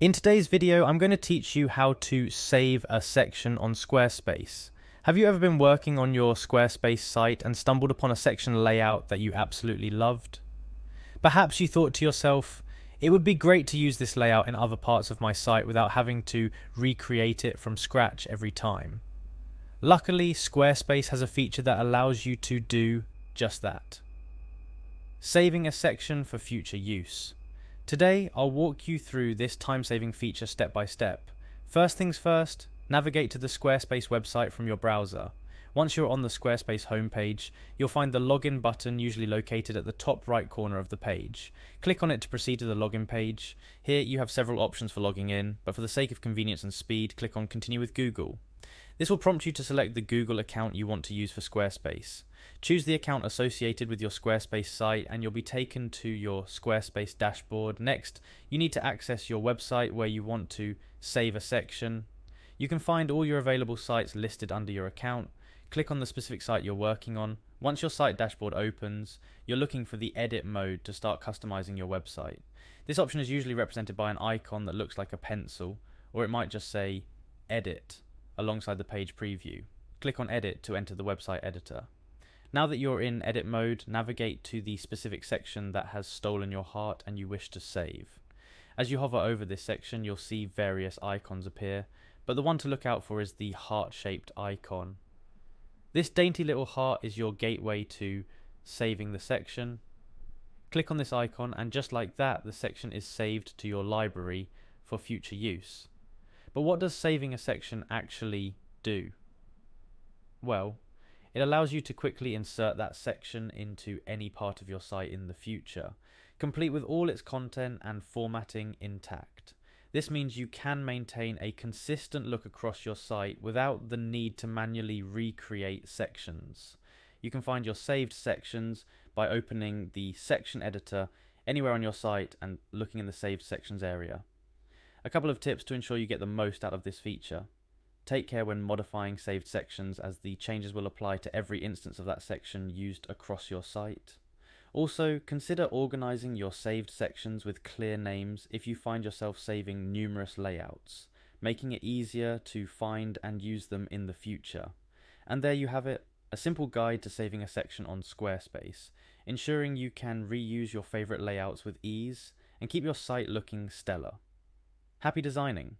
In today's video, I'm going to teach you how to save a section on Squarespace. Have you ever been working on your Squarespace site and stumbled upon a section layout that you absolutely loved? Perhaps you thought to yourself, it would be great to use this layout in other parts of my site without having to recreate it from scratch every time. Luckily, Squarespace has a feature that allows you to do just that. Saving a section for future use. Today, I'll walk you through this time-saving feature step by step. First things first, navigate to the Squarespace website from your browser. Once you're on the Squarespace homepage, you'll find the login button usually located at the top right corner of the page. Click on it to proceed to the login page. Here you have several options for logging in, but for the sake of convenience and speed, click on Continue with Google. This will prompt you to select the Google account you want to use for Squarespace. Choose the account associated with your Squarespace site and you'll be taken to your Squarespace dashboard. Next, you need to access your website where you want to save a section. You can find all your available sites listed under your account. Click on the specific site you're working on. Once your site dashboard opens, you're looking for the edit mode to start customizing your website. This option is usually represented by an icon that looks like a pencil, or it might just say edit alongside the page preview. Click on edit to enter the website editor. Now that you're in edit mode, navigate to the specific section that has stolen your heart and you wish to save. As you hover over this section, you'll see various icons appear, but the one to look out for is the heart-shaped icon. This dainty little heart is your gateway to saving the section. Click on this icon and just like that, the section is saved to your library for future use. But what does saving a section actually do? Well, it allows you to quickly insert that section into any part of your site in the future, complete with all its content and formatting intact. This means you can maintain a consistent look across your site without the need to manually recreate sections. You can find your saved sections by opening the section editor anywhere on your site and looking in the saved sections area. A couple of tips to ensure you get the most out of this feature. Take care when modifying saved sections, as the changes will apply to every instance of that section used across your site. Also, consider organizing your saved sections with clear names if you find yourself saving numerous layouts, making it easier to find and use them in the future. And there you have it, a simple guide to saving a section on Squarespace, ensuring you can reuse your favorite layouts with ease and keep your site looking stellar. Happy designing!